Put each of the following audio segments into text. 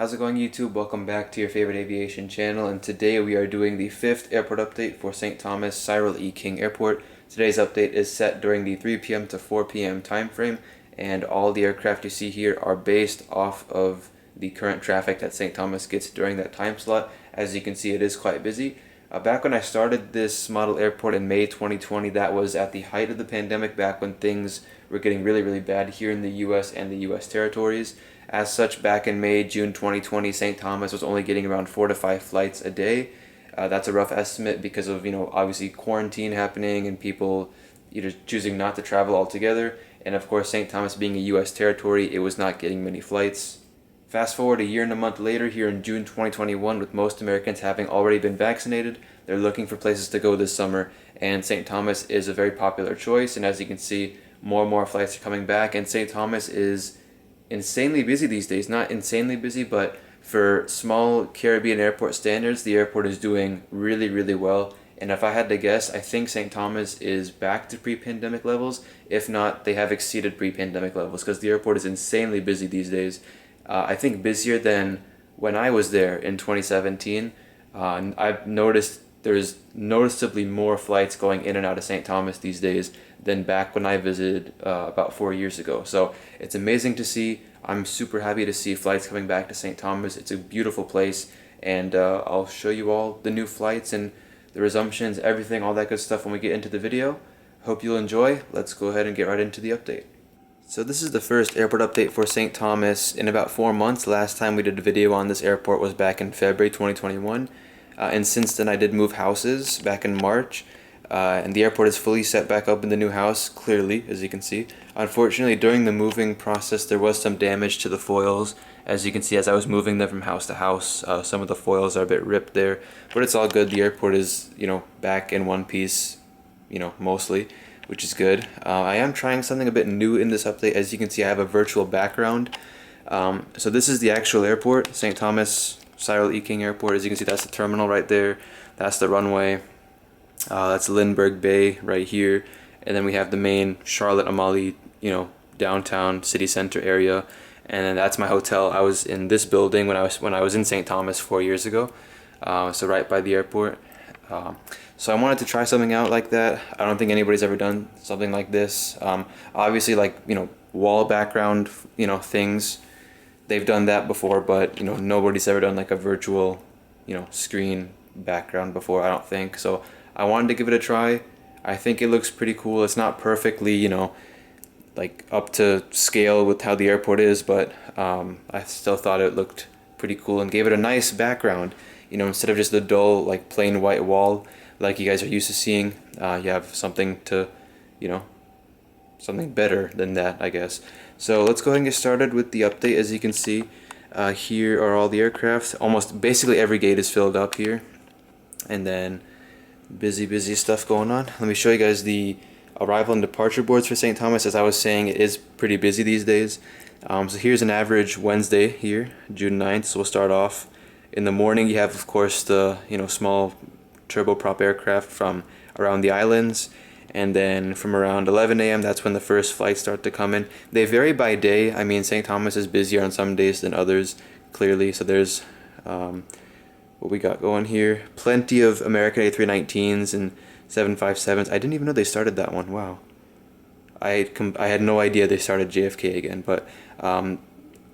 How's it going, YouTube? Welcome back to your favorite aviation channel, and today we are doing the 5th airport update for St. Thomas Cyril E. King Airport. Today's update is set during the 3 p.m. to 4 p.m. time frame, and all the aircraft you see here are based off of the current traffic that St. Thomas gets during that time slot. As you can see, it is quite busy. Back when I started this model airport in May 2020, that was at the height of the pandemic, back when things were getting really bad here in the US and the US territories. As such, back in May, June 2020, St. Thomas was only getting around 4 to 5 flights a day. That's a rough estimate because of, obviously quarantine happening and people either choosing not to travel altogether. And of course, St. Thomas being a US territory, it was not getting many flights. Fast forward a year and a month later, here in June 2021, with most Americans having already been vaccinated, they're looking for places to go this summer, and St. Thomas is a very popular choice. And as you can see, more and more flights are coming back, and St. Thomas is insanely busy these days. Not insanely busy, but for small Caribbean airport standards, the airport is doing really well. And if I had to guess, I think St. Thomas is back to pre-pandemic levels. If not, they have exceeded pre-pandemic levels because the airport is insanely busy these days. I think busier than when I was there in 2017. I've noticed there's noticeably more flights going in and out of St. Thomas these days than back when I visited about 4 years ago. So it's amazing to see. I'm super happy to see flights coming back to St. Thomas. It's a beautiful place, and I'll show you all the new flights and the resumptions, everything, all that good stuff when we get into the video. Hope you'll enjoy. Let's go ahead and get right into the update. So this is the first airport update for St. Thomas in about 4 months. Last time we did a video on this airport was back in February 2021. And since then I did move houses back in March, and the airport is fully set back up in the new house, clearly, as you can see. Unfortunately, during the moving process there was some damage to the foils. As you can see, as I was moving them from house to house, some of the foils are a bit ripped there, but it's all good. The airport is, back in one piece, mostly, which is good. I am trying something a bit new in this update. As you can see, I have a virtual background. So this is the actual airport, St. Thomas Cyril E. King Airport. As you can see, that's the terminal right there. That's the runway. That's Lindbergh Bay right here. And then we have the main Charlotte Amalie, downtown city center area. And then that's my hotel. I was in this building when I was in St. Thomas 4 years ago. So right by the airport. So I wanted to try something out like that. I don't think anybody's ever done something like this. Obviously, wall background, things. They've done that before, but nobody's ever done like a virtual, screen background before, I don't think. So I wanted to give it a try. I think it looks pretty cool. It's not perfectly, like up to scale with how the airport is, but I still thought it looked pretty cool and gave it a nice background. Instead of just the dull, like plain white wall like you guys are used to seeing, you have something to, something better than that, I guess. So let's go ahead and get started with the update. As you can see, here are all the aircraft. Almost basically every gate is filled up here, and then busy stuff going on. Let me show you guys the arrival and departure boards for St. Thomas. As I was saying, it is pretty busy these days. So here's an average Wednesday here, June 9th. So we'll start off in the morning. You have, of course, the small turboprop aircraft from around the islands. And then from around 11 a.m., that's when the first flights start to come in. They vary by day. I mean, St. Thomas is busier on some days than others, clearly. So there's what we got going here. Plenty of American A319s and 757s. I didn't even know they started that one. Wow. I had no idea they started JFK again. But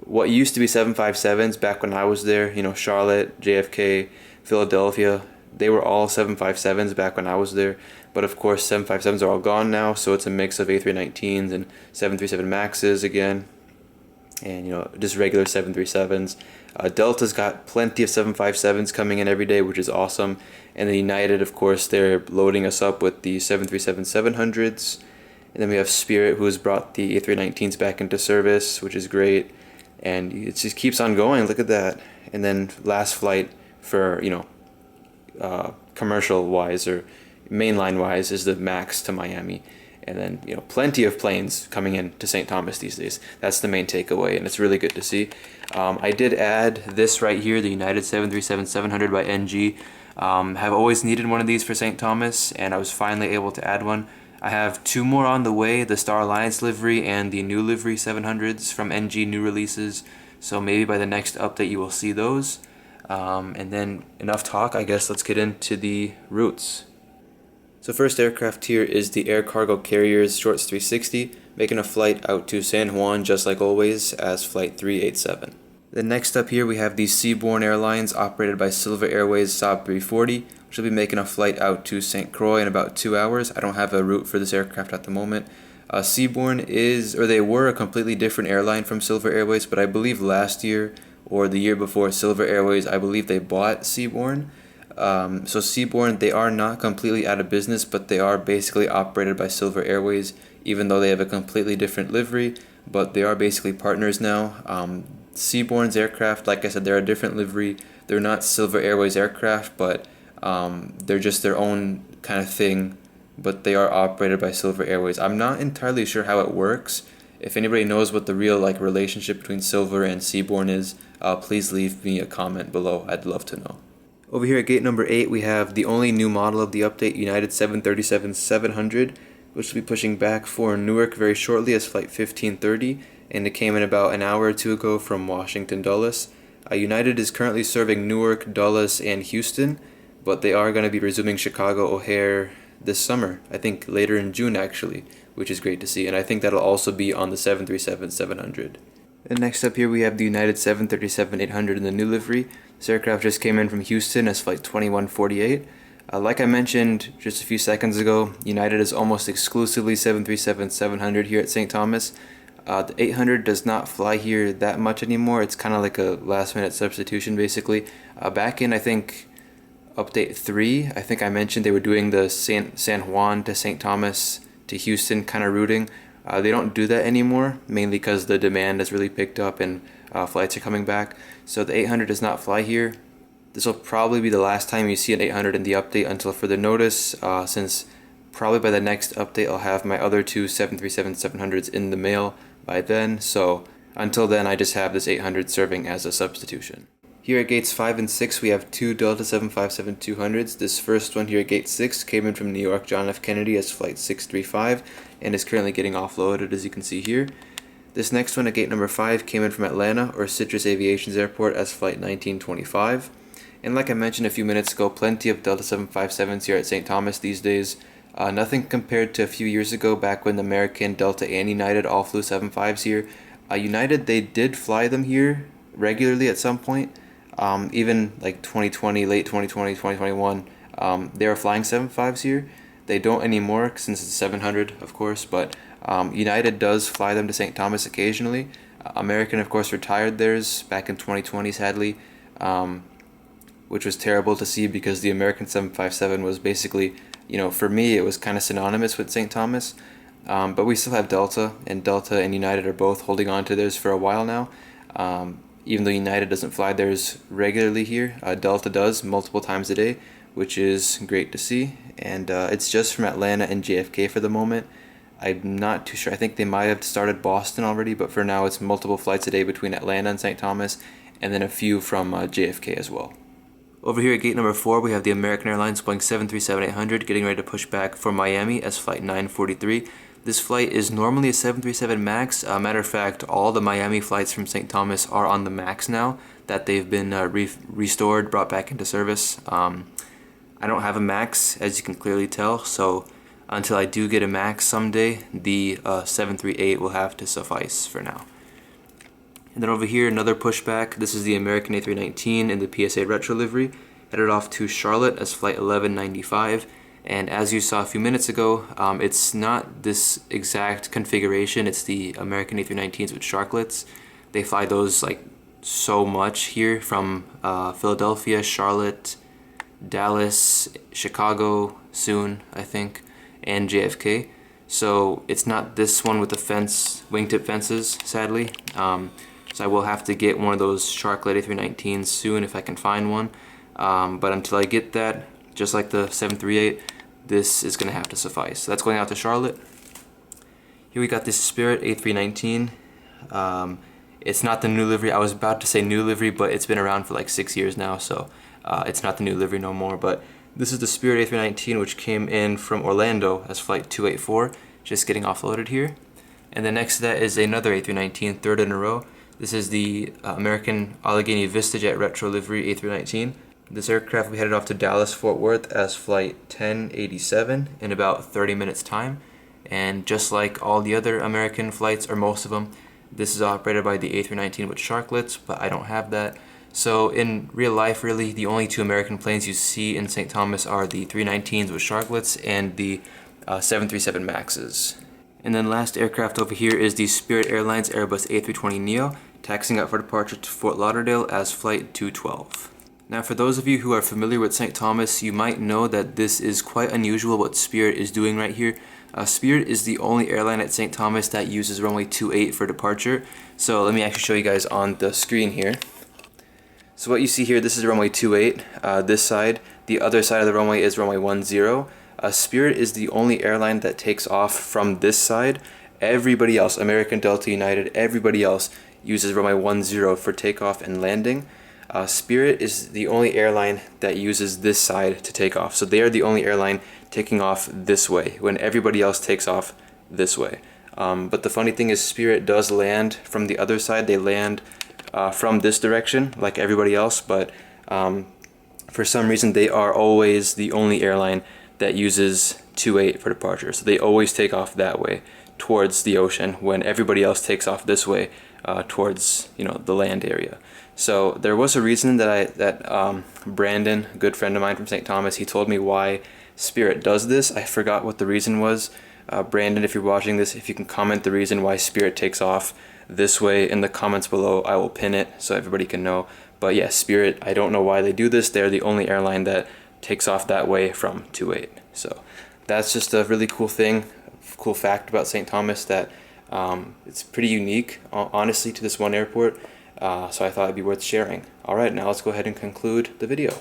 what used to be 757s back when I was there, Charlotte, JFK, Philadelphia, they were all 757s back when I was there. But of course, 757s are all gone now, so it's a mix of A319s and 737 Maxes again, and just regular 737s. Delta's got plenty of 757s coming in every day, which is awesome. And then United, of course, they're loading us up with the 737-700s. And then we have Spirit, who has brought the A319s back into service, which is great. And it just keeps on going. Look at that. And then last flight for commercial wise or mainline wise is the Max to Miami. And then plenty of planes coming in to St. Thomas these days. That's the main takeaway, and it's really good to see. I did add this right here, the United 737-700 by NG. Have always needed one of these for St. Thomas, and I was finally able to add one. I have 2 more on the way, the Star Alliance livery and the new livery 700s from NG new releases. So maybe by the next update you will see those. And then enough talk, I guess let's get into the routes. So first aircraft here is the Air Cargo Carriers Shorts 360, making a flight out to San Juan just like always as Flight 387. Then next up here we have the Seabourn Airlines operated by Silver Airways Saab 340, which will be making a flight out to St. Croix in about 2 hours. I don't have a route for this aircraft at the moment. Seabourn they were a completely different airline from Silver Airways, but I believe last year or the year before Silver Airways, I believe they bought Seabourn. So Seabourn, they are not completely out of business, but they are basically operated by Silver Airways, even though they have a completely different livery, but they are basically partners now. Seabourn's aircraft, like I said, they're a different livery. They're not Silver Airways aircraft, but they're just their own kind of thing, but they are operated by Silver Airways. I'm not entirely sure how it works. If anybody knows what the real relationship between Silver and Seabourn is, please leave me a comment below. I'd love to know. Over here at gate number 8, we have the only new model of the update, United 737-700, which will be pushing back for Newark very shortly as Flight 1530, and it came in about an hour or two ago from Washington Dulles. United is currently serving Newark, Dulles, and Houston, but they are going to be resuming Chicago O'Hare this summer, I think later in June actually, which is great to see, and I think that'll also be on the 737-700. And next up here we have the United 737-800 in the new livery. This aircraft just came in from Houston as Flight 2148. Like I mentioned just a few seconds ago, United is almost exclusively 737-700 here at St. Thomas. The 800 does not fly here that much anymore. It's kind of like a last-minute substitution basically. Back in, I think, update 3, I think I mentioned they were doing the San Juan to St. Thomas to Houston kind of routing. They don't do that anymore, mainly because the demand has really picked up and flights are coming back. So the 800 does not fly here. This will probably be the last time you see an 800 in the update until further notice, since probably by the next update I'll have my other two 737-700s in the mail by then. So until then I just have this 800 serving as a substitution. Here at gates 5 and 6 we have two Delta 757-200s. This first one here at gate 6 came in from New York John F. Kennedy as Flight 635 and is currently getting offloaded, as you can see here. This next one at gate number 5 came in from Atlanta or Citrus Aviation's airport as Flight 1925. And like I mentioned a few minutes ago, plenty of Delta 757s here at St. Thomas these days. Nothing compared to a few years ago back when American, Delta, and United all flew 75s here. United, they did fly them here regularly at some point. Even like 2020, late 2020, 2021, they were flying 75s here. They don't anymore since it's 700, of course, but United does fly them to St. Thomas occasionally. American, of course, retired theirs back in 2020, sadly, which was terrible to see because the American 757 was basically, for me, it was kind of synonymous with St. Thomas. But we still have Delta, and Delta and United are both holding on to theirs for a while now. Even though United doesn't fly theirs regularly here, Delta does multiple times a day, which is great to see. And it's just from Atlanta and JFK for the moment. I'm not too sure. I think they might have started Boston already, but for now it's multiple flights a day between Atlanta and St. Thomas, and then a few from JFK as well. Over here at gate number 4, we have the American Airlines Boeing 737-800 getting ready to push back for Miami as Flight 943. This flight is normally a 737 MAX. Matter of fact, all the Miami flights from St. Thomas are on the MAX now that they've been restored, brought back into service. I don't have a MAX, as you can clearly tell, so until I do get a MAX someday, the 738 will have to suffice for now. And then over here, another pushback. This is the American A319 in the PSA Retro livery, headed off to Charlotte as Flight 1195. And as you saw a few minutes ago, it's not this exact configuration. It's the American A319s with sharklets. They fly those like so much here from Philadelphia, Charlotte, Dallas, Chicago soon, I think, and JFK. So it's not this one with the wingtip fences, sadly. So I will have to get one of those sharklet A319s soon if I can find one. But until I get that, just like the 738, this is going to have to suffice. So that's going out to Charlotte. Here we got this Spirit A319. It's not the new livery. I was about to say new livery, but it's been around for like 6 years now, so it's not the new livery no more. But this is the Spirit A319, which came in from Orlando as Flight 284, just getting offloaded here. And then next to that is another A319, third in a row. This is the American Allegheny VistaJet Retro Livery A319. This aircraft we headed off to Dallas Fort Worth as flight 1087 in about 30 minutes time. And just like all the other American flights, or most of them, this is operated by the A319 with sharklets, but I don't have that. So in real life, really, the only two American planes you see in St. Thomas are the 319s with sharklets and the 737 Maxes. And then last aircraft over here is the Spirit Airlines Airbus A320neo, taxiing out for departure to Fort Lauderdale as flight 212. Now for those of you who are familiar with St. Thomas, you might know that this is quite unusual what Spirit is doing right here. Spirit is the only airline at St. Thomas that uses runway 28 for departure. So let me actually show you guys on the screen here. So what you see here, this is runway 28, this side. The other side of the runway is runway 10. Spirit is the only airline that takes off from this side. Everybody else, American, Delta, United, everybody else uses runway 10 for takeoff and landing. Spirit is the only airline that uses this side to take off. So they are the only airline taking off this way when everybody else takes off this way. But the funny thing is Spirit does land from the other side. They land from this direction like everybody else, but for some reason they are always the only airline that uses 28 for departure. So they always take off that way towards the ocean when everybody else takes off this way towards, you know, the land area. So there was a reason that Brandon, a good friend of mine from St. Thomas, he told me why Spirit does this. I forgot what the reason was. Brandon, if you're watching this, if you can comment the reason why Spirit takes off this way in the comments below, I will pin it so everybody can know. But yeah, Spirit, I don't know why they do this. They're the only airline that takes off that way from 28. So that's just a really cool thing, cool fact about St. Thomas, that it's pretty unique, honestly, to this one airport. So I thought it'd be worth sharing. Alright, now let's go ahead and conclude the video.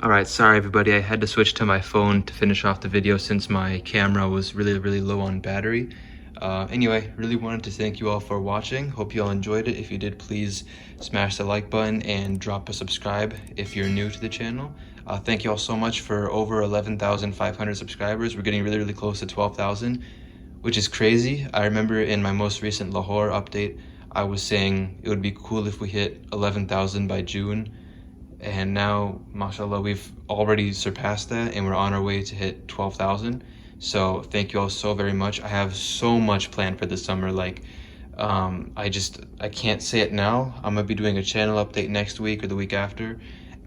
Alright, sorry everybody, I had to switch to my phone to finish off the video since my camera was really low on battery. Anyway, really wanted to thank you all for watching. Hope you all enjoyed it. If you did, please smash the like button and drop a subscribe if you're new to the channel. Thank you all so much for over 11,500 subscribers. We're getting really close to 12,000, which is crazy. I remember in my most recent Lahore update, I was saying it would be cool if we hit 11,000 by June, and now, mashallah, we've already surpassed that and we're on our way to hit 12,000. So thank you all so very much. I have so much planned for this summer. Like, I can't say it now. I'm gonna be doing a channel update next week or the week after,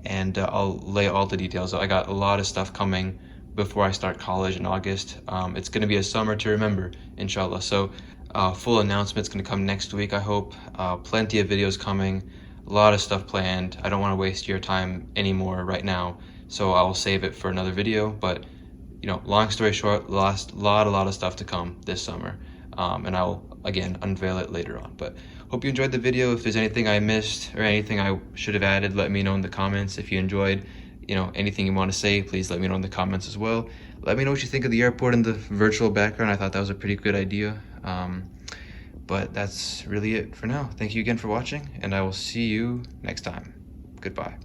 and I'll lay all the details out. I got a lot of stuff coming before I start college in August. It's gonna be a summer to remember, inshallah. So full announcement's gonna come next week, I hope. Plenty of videos coming, a lot of stuff planned. I don't want to waste your time anymore right now, so I'll save it for another video. But you know, long story short, a lot of stuff to come this summer, and I'll again unveil it later on. But hope you enjoyed the video. If there's anything I missed or anything I should have added, let me know in the comments. If you enjoyed, you know, anything you want to say, please let me know in the comments as well. Let me know what you think of the airport and the virtual background. I thought that was a pretty good idea. But that's really it for now. Thank you again for watching, and I will see you next time. Goodbye.